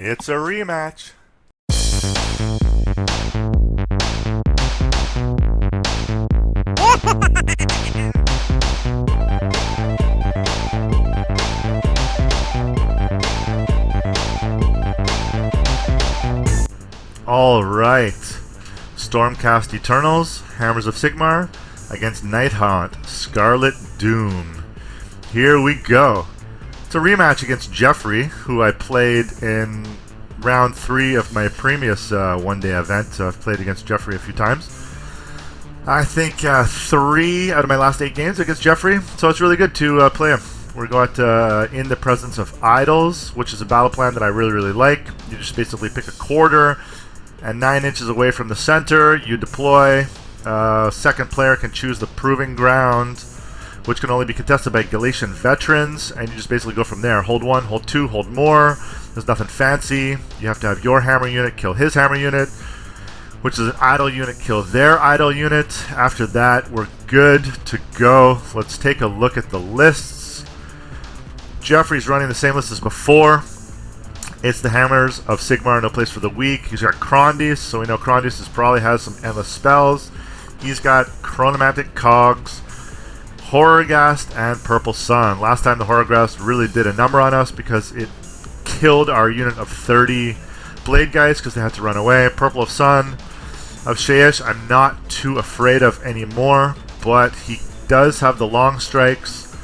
It's a rematch. All right. Stormcast Eternals, Hammers of Sigmar, against Nighthaunt, Scarlet Doom. Here we go. It's a rematch against Jeffrey, who I played in round 3 of my previous one-day event. I've played against Jeffrey a few times. I think 3 out of my last 8 games against Jeffrey, so it's really good to play him. We're going In the Presence of Idols, which is a battle plan that I really like. You just basically pick a quarter, and 9 inches away from the center, you deploy. Second player can choose the Proving Ground, which can only be contested by Galatian veterans, and you just basically go from there. Hold 1, hold 2, hold more. There's nothing fancy. You have to have your hammer unit kill his hammer unit, which is an idle unit kill their idle unit. After that, we're good to go. Let's take a look at the lists. Jeffrey's running the same list as before. It's the Hammers of Sigmar, No Place for the Weak. He's got Krondis, so we know Krondis probably has some endless spells. He's got Chronomantic Cogs, Horrorghast, and Purple Sun. Last time the Horrorghast really did a number on us because it killed our unit of 30 Blade Guys because they had to run away. Purple of Sun of Shaiish I'm not too afraid of anymore, but he does have the long strikes.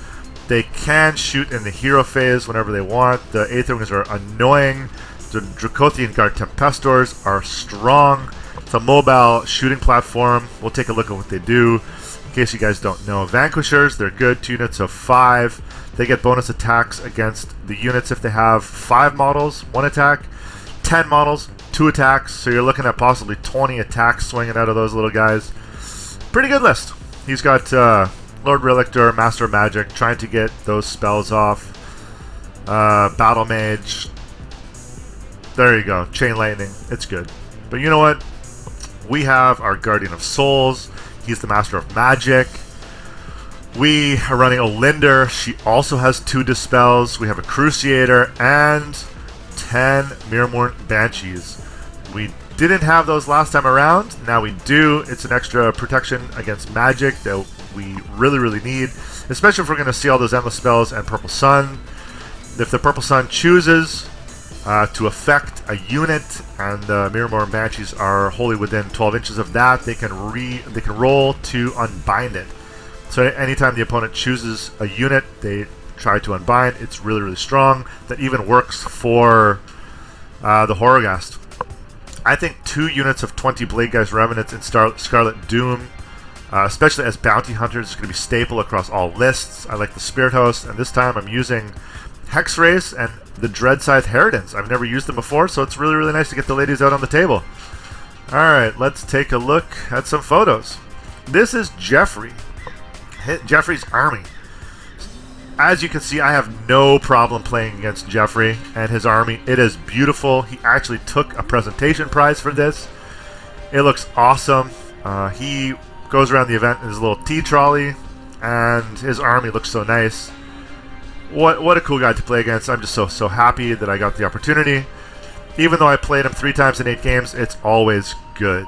They can shoot in the hero phase whenever they want. The Aether Wings are annoying. The Dracothian Guard Tempestors are strong. It's a mobile shooting platform. We'll take a look at what they do. In case you guys don't know, Vanquishers, they're good. 2 units of 5. They get bonus attacks against the units if they have 5 models, 1 attack, 10 models, 2 attacks. So you're looking at possibly 20 attacks swinging out of those little guys. Pretty good list. He's got Lord Relictor, Master of Magic, trying to get those spells off. Battle Mage. There you go. Chain Lightning. It's good. But you know what? We have our Guardian of Souls. He's the Master of Magic. We are running Olinder. She also has 2 Dispels. We have a Cruciator and 10 Mirrormorn Banshees. We didn't have those last time around. Now we do. It's an extra protection against magic that we really need, especially if we're going to see all those endless spells and Purple Sun. If the Purple Sun chooses to affect a unit, and Mirrormorn Banshees are wholly within 12 inches of that, they can roll to unbind it. So anytime the opponent chooses a unit, they try to unbind. It's really strong. That even works for the Horrorghast. I think 2 units of 20 Blade Guys Revenants in Scarlet Doom, especially as bounty hunters, is going to be staple across all lists. I like the Spirit Host, and this time I'm using Hex Race and the Dreadscythe Harridans. I've never used them before, so it's really nice to get the ladies out on the table. Alright, let's take a look at some photos. This is Jeffrey. Jeffrey's army. As you can see, I have no problem playing against Jeffrey and his army. It is beautiful. He actually took a presentation prize for this. It looks awesome. He goes around the event in his little tea trolley, and his army looks so nice. What a cool guy to play against. I'm just so happy that I got the opportunity. Even though I played him 3 times in 8 games, it's always good.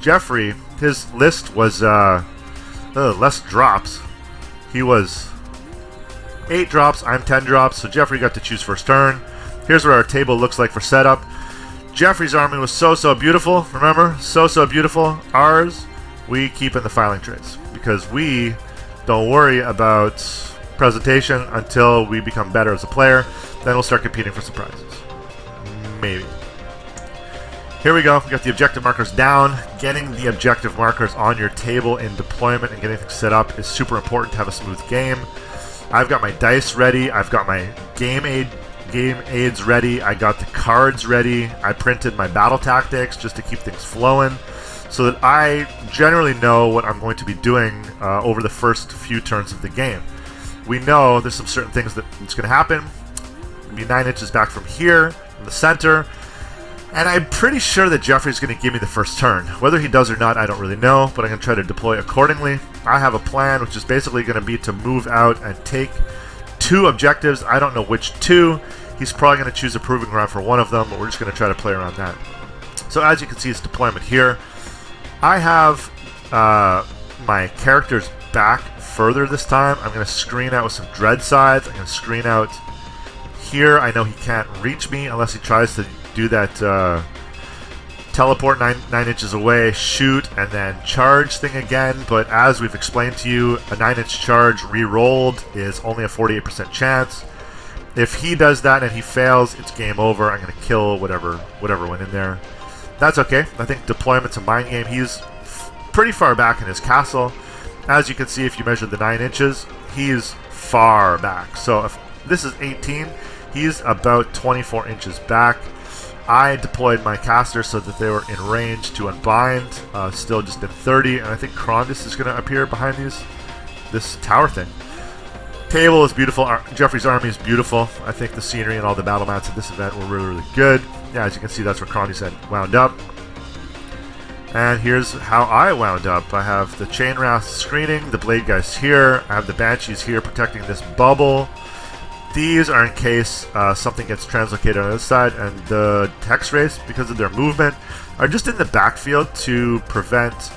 Jeffrey, his list was less drops. He was 8 drops, I'm 10 drops, so Jeffrey got to choose first turn. Here's what our table looks like for setup. Jeffrey's army was so beautiful, remember? So beautiful. Ours, we keep in the filing trays, because we don't worry about presentation until we become better as a player. Then we'll start competing for some prizes. Maybe. Here we go. We got the objective markers down. Getting the objective markers on your table in deployment and getting things set up is super important to have a smooth game. I've got my dice ready. I've got my game aids ready. I got the cards ready. I printed my battle tactics just to keep things flowing, so that I generally know what I'm going to be doing over the first few turns of the game. We know there's some certain things that's going to happen. It'll be 9 inches back from here, in the center. And I'm pretty sure that Jeffrey's going to give me the first turn. Whether he does or not, I don't really know, but I'm going to try to deploy accordingly. I have a plan, which is basically going to be to move out and take 2 objectives. I don't know which 2. He's probably going to choose a proving ground for one of them, but we're just going to try to play around that. So as you can see, it's deployment here. I have my characters back further this time. I'm going to screen out with some dread sides. I'm going to screen out here. I know he can't reach me unless he tries to do that teleport 9 inches away, shoot, and then charge thing again. But as we've explained to you, a 9-inch charge re-rolled is only a 48% chance. If he does that and he fails, it's game over. I'm going to kill whatever went in there. That's okay. I think deployment's a mind game. He's pretty far back in his castle. As you can see, if you measure the 9 inches, he's far back. So if this is 18, he's about 24 inches back. I deployed my casters so that they were in range to unbind, still just in 30, and I think Krondis is going to appear behind this tower thing. Table is beautiful. Jeffrey's army is beautiful. I think the scenery and all the battle mats at this event were really, really good. Yeah, as you can see, that's where Krondis had wound up. And here's how I wound up. I have the Chain Wrath screening, the Blade Guys here, I have the Banshees here protecting this bubble. These are in case something gets translocated on this side, and the Hex Race, because of their movement, are just in the backfield to prevent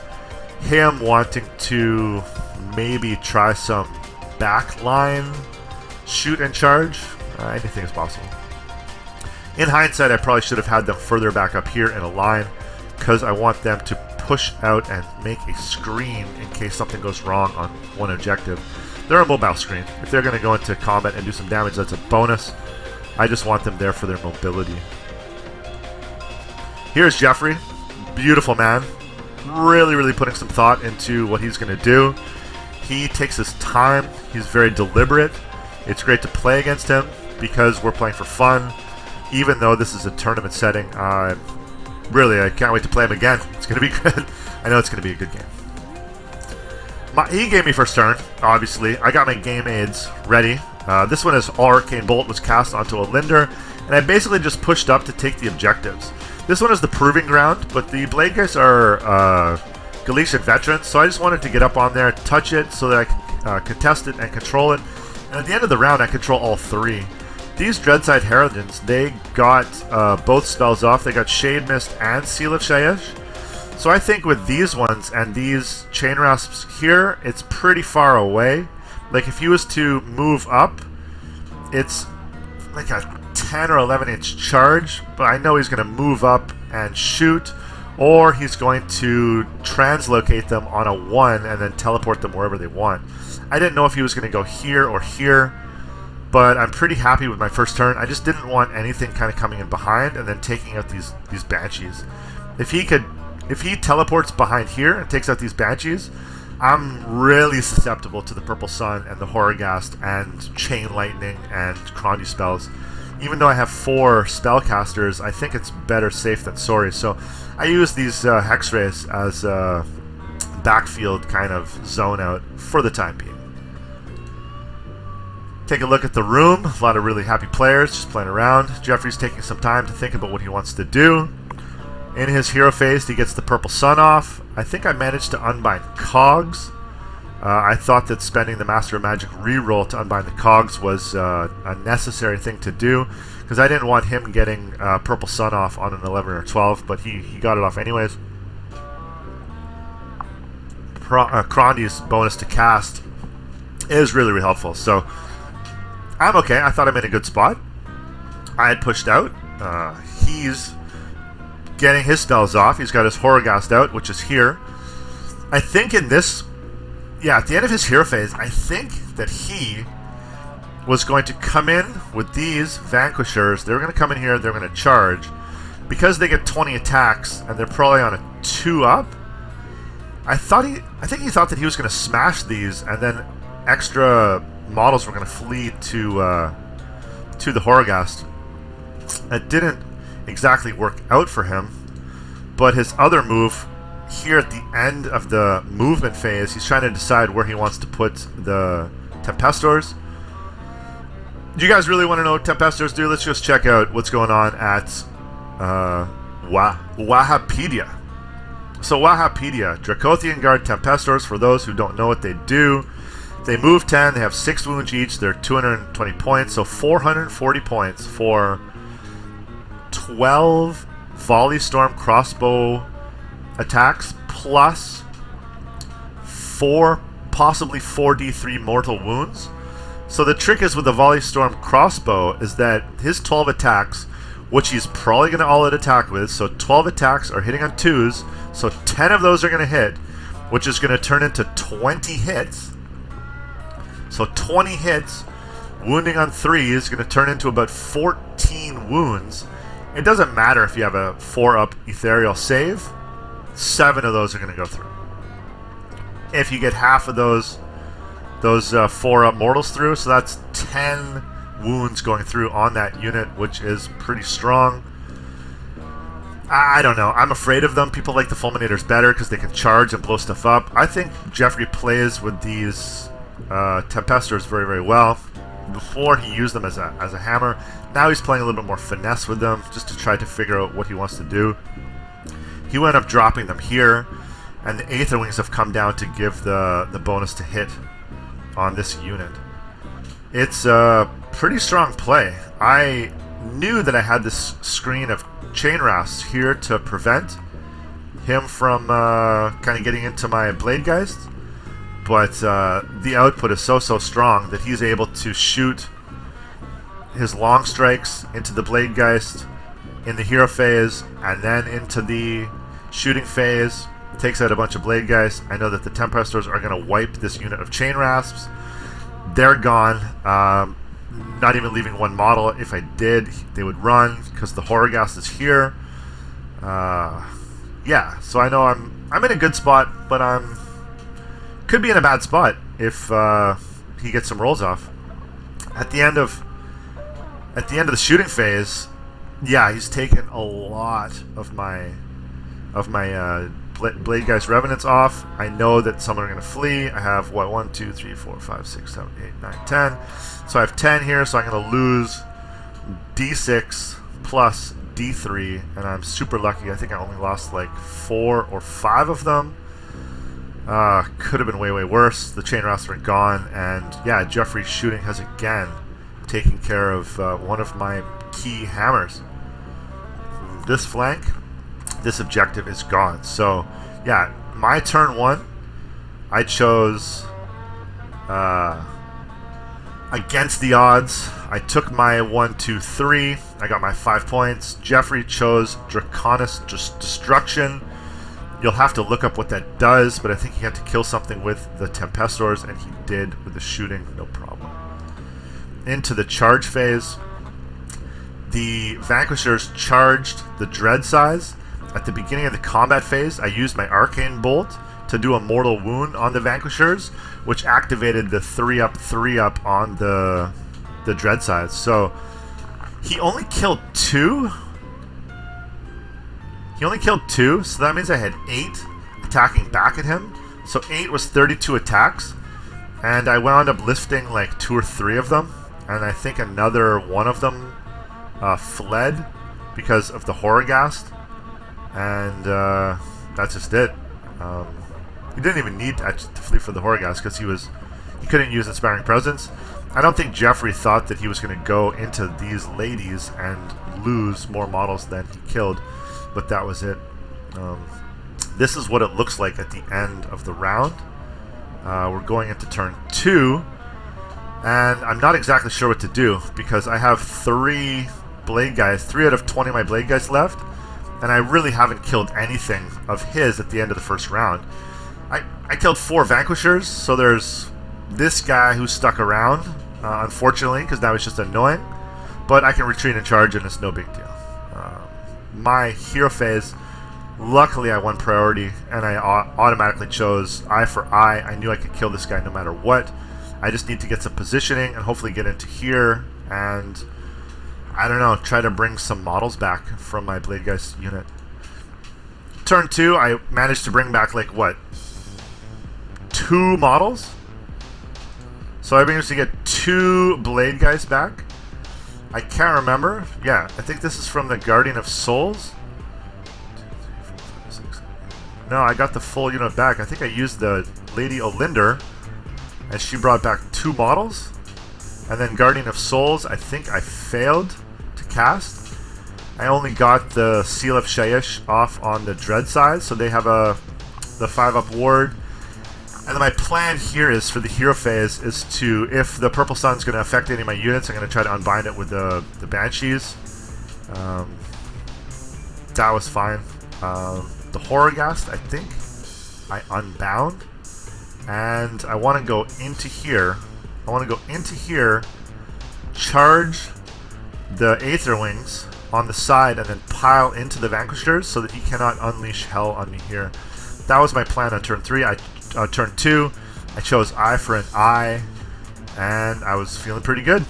him wanting to maybe try some backline shoot and charge. Anything is possible. In hindsight, I probably should have had them further back up here in a line, because I want them to push out and make a screen in case something goes wrong on one objective. They're a mobile screen. If they're going to go into combat and do some damage, that's a bonus. I just want them there for their mobility. Here's Jeffrey. Beautiful man. Really, really putting some thought into what he's going to do. He takes his time. He's very deliberate. It's great to play against him because we're playing for fun. Even though this is a tournament setting, really, I can't wait to play him again. It's going to be good. I know it's going to be a good game. He gave me first turn, obviously. I got my game aids ready. This one is All Arcane Bolt was cast onto a Linder, and I basically just pushed up to take the objectives. This one is the Proving Ground, but the Blade Guys are Galician veterans, so I just wanted to get up on there, touch it, so that I can contest it and control it. And at the end of the round, I control all three. These Dreadside Harridans, they got both spells off. They got Shade Mist and Seal of Shayesh. So I think with these ones and these Chain Rasps here, it's pretty far away. Like if he was to move up, it's like a 10 or 11 inch charge, but I know he's going to move up and shoot, or he's going to translocate them on a 1 and then teleport them wherever they want. I didn't know if he was going to go here or here, but I'm pretty happy with my first turn. I just didn't want anything kind of coming in behind and then taking out these Banshees. If he teleports behind here and takes out these Banshees, I'm really susceptible to the Purple Sun and the Horrorghast and Chain Lightning and Krondy spells. Even though I have 4 spellcasters, I think it's better safe than sorry. So I use these Hex Rays as a backfield kind of zone out for the time being. Take a look at the room. A lot of really happy players just playing around. Jeffrey's taking some time to think about what he wants to do. In his hero phase, he gets the Purple Sun off. I think I managed to unbind Cogs. I thought that spending the Master of Magic reroll to unbind the Cogs was a necessary thing to do, because I didn't want him getting Purple Sun off on an 11 or 12, but he got it off anyways. Krondy's bonus to cast is really, really helpful, so I'm okay. I thought I'm in a good spot. I had pushed out. He's getting his spells off. He's got his Horrorghast out, which is here. I think in this... Yeah, at the end of his hero phase, I think that he was going to come in with these Vanquishers. They were going to come in here, they're going to charge. Because they get 20 attacks, and they're probably on a 2-up, I think he thought that he was going to smash these, and then extra models were going to flee to the Horrorghast. It didn't exactly work out for him, but his other move here at the end of the movement phase, he's trying to decide where he wants to put the Tempestors. Do you guys really want to know what Tempestors do? Let's just check out what's going on at Wahapedia. So Wahapedia, Dracothian Guard Tempestors, for those who don't know what they do, They move 10. They have 6 wounds each. They're 220 points. So 440 points for 12 Volley Storm crossbow attacks plus 4, possibly 4d3 mortal wounds. So the trick is with the Volley Storm crossbow is that his 12 attacks, which he's probably going to all-out attack with, so 12 attacks are hitting on 2s, so 10 of those are going to hit, which is going to turn into 20 hits. So 20 hits, wounding on 3 is going to turn into about 14 wounds. It doesn't matter if you have a 4-up ethereal save, 7 of those are going to go through. If you get half of those 4-up mortals through, so that's 10 wounds going through on that unit, which is pretty strong. I don't know. I'm afraid of them. People like the Fulminators better because they can charge and blow stuff up. I think Jeffrey plays with these Tempestors very, very well. Before he used them as a hammer. Now he's playing a little bit more finesse with them just to try to figure out what he wants to do. He wound up dropping them here, and the Aether Wings have come down to give the bonus to hit on this unit. It's a pretty strong play. I knew that I had this screen of Chain Rasps here to prevent him from kind of getting into my Bladegeist, but the output is so strong that he's able to shoot his long strikes into the Bladegeist in the hero phase and then into the shooting phase. Takes out a bunch of Bladegeist. I know that the Tempestors are going to wipe this unit of Chain Rasps. They're gone. Not even leaving one model. If I did, they would run because the Horrorghast is here. Yeah, so I know I'm in a good spot, but could be in a bad spot if he gets some rolls off. At the end of the shooting phase, yeah, he's taken a lot of my Bladegeist Revenants off. I know that some are going to flee. I have, 1, 2, 3, 4, 5, 6, 7, 8, 9, 10. So I have 10 here, so I'm going to lose D6 plus D3, and I'm super lucky. I think I only lost like 4 or 5 of them. Could have been way worse. The Chain Rasps are gone, and yeah, Jeffrey's shooting has again taken care of one of my key hammers. This flank, this objective is gone. So yeah, my turn 1, I chose against the odds. I took my 1, 2, 3. I got my 5 points. Jeffrey chose Draconis Destruction. You'll have to look up what that does, but I think he had to kill something with the Tempestors, and he did with the shooting, no problem. Into the charge phase. The Vanquishers charged the Dread Size. At the beginning of the combat phase, I used my Arcane Bolt to do a mortal wound on the Vanquishers, which activated the 3-up on the Dread Size. So he only killed 2. He only killed 2, so that means I had 8 attacking back at him. So 8 was 32 attacks, and I wound up lifting like 2 or 3 of them, and I think another one of them fled because of the Horrorghast, and that's just it. He didn't even need to flee for the Horrorghast because he couldn't use Inspiring Presence. I don't think Jeffrey thought that he was going to go into these ladies and lose more models than he killed, but that was it. This is what it looks like at the end of the round. We're going into turn 2, and I'm not exactly sure what to do because I have 3 Bladegeist, 3 out of 20 of my Bladegeist left, and I really haven't killed anything of his at the end of the first round. I killed 4 Vanquishers, so there's this guy who's stuck around, unfortunately, because now he's just annoying, but I can retreat and charge, and it's no big deal. My hero phase, luckily I won priority, and I automatically chose eye for eye. I knew I could kill this guy no matter what. I just need to get some positioning and hopefully get into here, and I don't know, try to bring some models back from my Bladegeist unit. Turn 2, I managed to bring back like, 2 models? So I managed to get 2 Bladegeist back. I can't remember. Yeah, I think this is from the Guardian of Souls. 2, 3, 4, 5, 6, 7, 8. No, I got the full unit back. I think I used the Lady Olinder and she brought back 2 models. And then Guardian of Souls, I think I failed to cast. I only got the Seal of Shaiish off on the Dread side, so they have the 5-up ward. And then my plan here is for the hero phase is to, if the Purple Sun's going to affect any of my units, I'm going to try to unbind it with the Banshees. That was fine. The Horrorghast, I think I unbound. And I want to go into here. Charge the Aether Wings on the side, and then pile into the Vanquishers so that he cannot unleash hell on me here. That was my plan on turn 3. Turn 2, I chose eye for an eye, and I was feeling pretty good.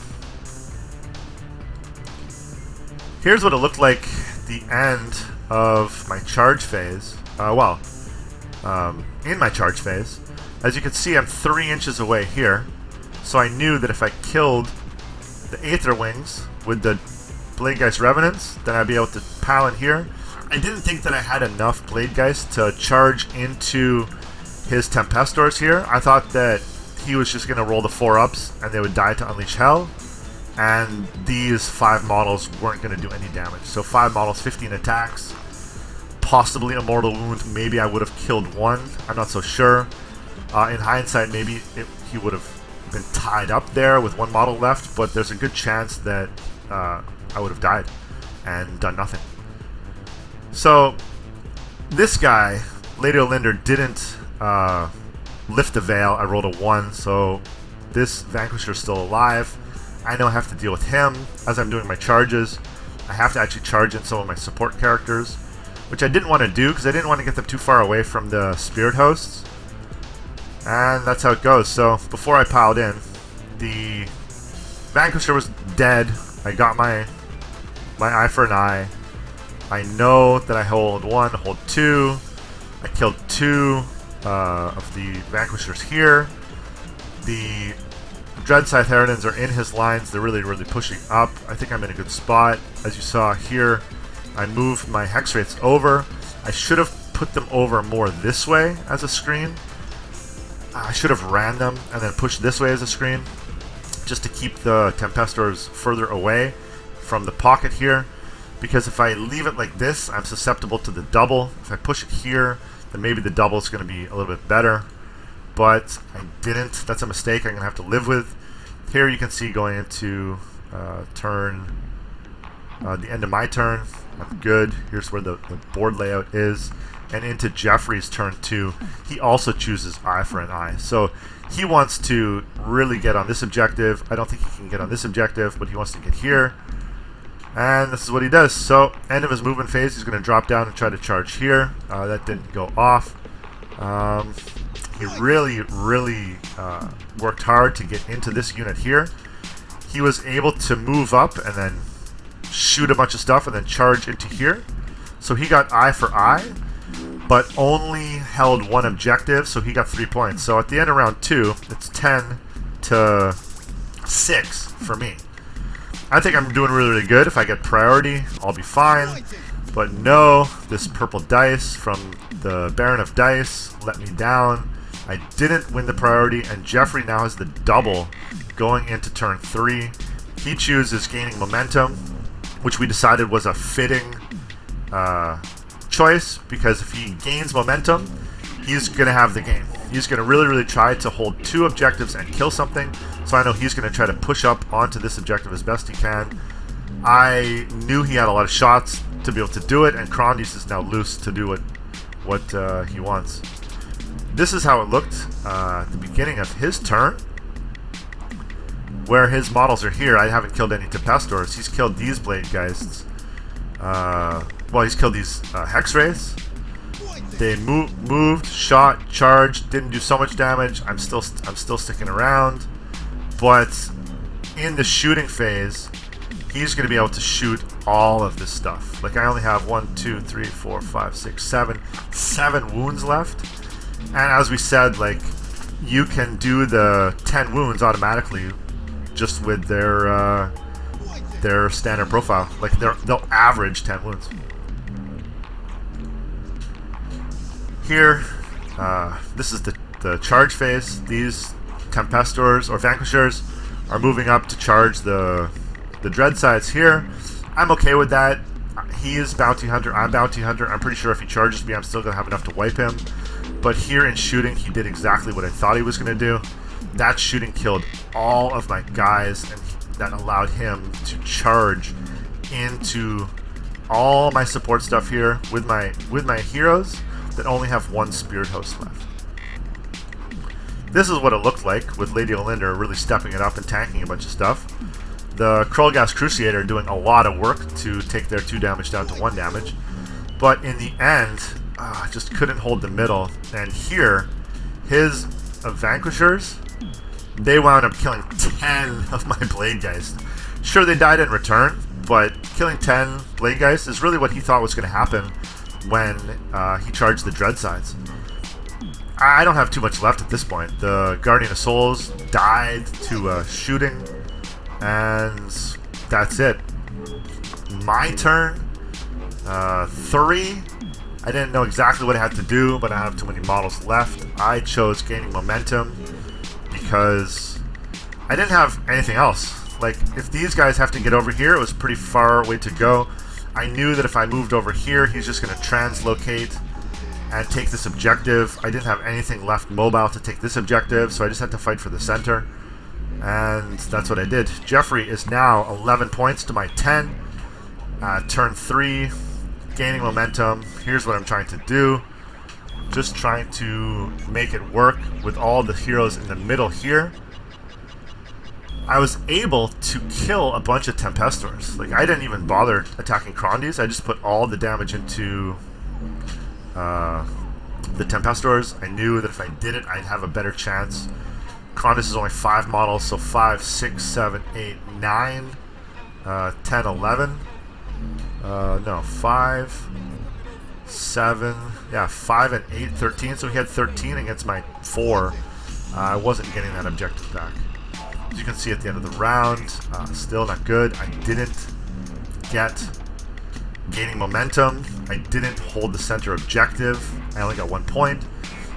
Here's what it looked like the end of my charge phase. In my charge phase. As you can see, I'm 3 inches away here. So I knew that if I killed the Aether Wings with the Bladegeist Revenants, then I'd be able to pile in here. I didn't think that I had enough Bladegeist to charge into his Tempestors here. I thought that he was just going to roll the 4-ups and they would die to Unleash Hell. And these 5 models weren't going to do any damage. So 5 models, 15 attacks, possibly a mortal wound. Maybe I would have killed 1. I'm not so sure. In hindsight, maybe he would have been tied up there with 1 model left, but there's a good chance that I would have died and done nothing. So this guy, Lady Olinder, didn't lift the veil. I rolled a 1, so this Vanquisher is still alive. I know I have to deal with him as I'm doing my charges. I have to actually charge in some of my support characters, which I didn't want to do because I didn't want to get them too far away from the Spirit Hosts. And that's how it goes. So before I piled in, the Vanquisher was dead. I got my eye for an eye. I know that I hold 1, hold 2. I killed 2 of the Vanquishers here. The Dread Scythe Harridans are in his lines. They're really, really pushing up. I think I'm in a good spot. As you saw here, I moved my Hex Wraiths over. I should have put them over more this way as a screen. I should have ran them and then pushed this way as a screen, just to keep the Tempestors further away from the pocket here. Because if I leave it like this, I'm susceptible to the double. If I push it here, then maybe the double is going to be a little bit better. But I didn't. That's a mistake I'm going to have to live with. Here you can see going into the end of my turn, I'm good. Here's where the board layout is. And into Jeffrey's turn 2, he also chooses eye for an eye. So he wants to really get on this objective. I don't think he can get on this objective, but he wants to get here. And this is what he does. So end of his movement phase, he's going to drop down and try to charge here. That didn't go off. He really, really worked hard to get into this unit here. He was able to move up and then shoot a bunch of stuff and then charge into here. So he got eye for eye, but only held 1 objective, so he got 3 points. So at the end of round 2, it's 10 to 6 for me. I think I'm doing really, really good. If I get priority, I'll be fine. But no, this purple dice from the Baron of Dice let me down. I didn't win the priority, and Jeffrey now has the double going into turn 3. He chooses gaining momentum, which we decided was a fitting choice, because if he gains momentum, he's going to have the game. He's going to really, really try to hold 2 objectives and kill something. So I know he's going to try to push up onto this objective as best he can. I knew he had a lot of shots to be able to do it, and Krondies is now loose to do what he wants. This is how it looked at the beginning of his turn, where his models are here. I haven't killed any Tempestors. He's killed these Bladegeists. Well, he's killed these Hex Wraiths. They moved, shot, charged, didn't do so much damage. I'm still sticking around, but in the shooting phase, he's going to be able to shoot all of this stuff. Like, I only have 1, 2, 3, 4, 5, 6, 7 wounds left. And as we said, like, you can do the 10 wounds automatically just with their standard profile. Like, they'll average 10 wounds. Here, this is the charge phase. These Tempestors or Vanquishers are moving up to charge the Dread sides here. I'm okay with that. He is Bounty Hunter, I'm Bounty Hunter. I'm pretty sure if he charges me, I'm still going to have enough to wipe him. But here in shooting, he did exactly what I thought he was going to do. That shooting killed all of my guys, and that allowed him to charge into all my support stuff here with my heroes that only have one Spirit Host left. This is what it looked like with Lady Olinda really stepping it up and tanking a bunch of stuff. The Krulgas Crusader doing a lot of work to take their 2 damage down to 1 damage. But in the end, just couldn't hold the middle. And here, his Vanquishers, they wound up killing 10 of my Blade Geist. Sure, they died in return, but killing 10 Blade Geist is really what he thought was going to happen when he charged the Dread sides. I don't have too much left at this point. The Guardian of Souls died to shooting, and that's it. My turn. 3. I didn't know exactly what I had to do, but I have too many models left. I chose Gaining Momentum because I didn't have anything else. Like, if these guys have to get over here, it was pretty far away to go. I knew that if I moved over here, he's just going to translocate and take this objective. I didn't have anything left mobile to take this objective, so I just had to fight for the center. And that's what I did. Jeffrey is now 11 points to my 10. Turn 3, gaining momentum. Here's what I'm trying to do. Just trying to make it work with all the heroes in the middle here. I was able to kill a bunch of Tempestors. Like, I didn't even bother attacking Krondys. I just put all the damage into the Tempestors. I knew that if I did it, I'd have a better chance. Krondys is only 5 models, so 5, 6, 7, 8, 9, 10, 11. No, 5, 7, yeah, 5 and 8, 13. So he had 13 against my 4. I wasn't getting that objective back. As you can see at the end of the round, still not good. I didn't get gaining momentum. I didn't hold the center objective. I only got 1 point.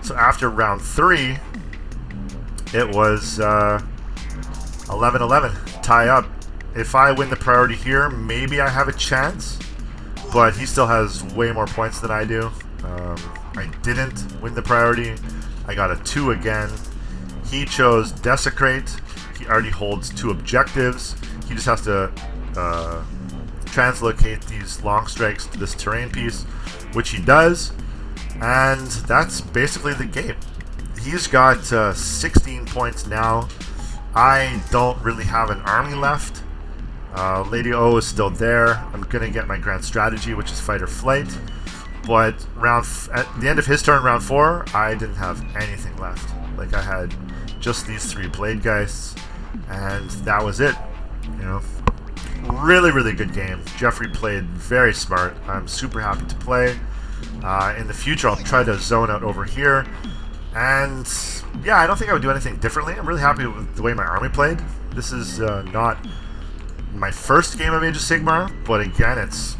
So after round 3, it was 11-11, tie up. If I win the priority here, maybe I have a chance, but he still has way more points than I do. I didn't win the priority. I got a 2 again. He chose Desecrate. He already holds 2 objectives. He just has to translocate these long strikes to this terrain piece, which he does, and that's basically the game. He's got 16 points now. I don't really have an army left. Lady O is still there. I'm going to get my grand strategy, which is Fight or Flight. But at the end of his turn, round 4, I didn't have anything left. Like, I had just these 3 Blade Geists, and that was it. You know, really, really good game. Jeffrey played very smart. I'm super happy to play. In the future, I'll try to zone out over here. And yeah, I don't think I would do anything differently. I'm really happy with the way my army played. This is not my first game of Age of Sigmar, but again, it's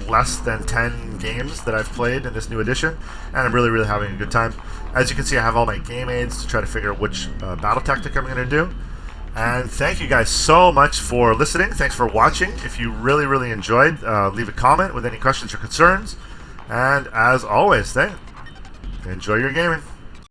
less than 10 games that I've played in this new edition, and I'm really, really having a good time. As you can see, I have all my game aids to try to figure out which battle tactic I'm going to do. And thank you guys so much for listening. Thanks for watching. If you really, really enjoyed, leave a comment with any questions or concerns. And as always, enjoy your gaming.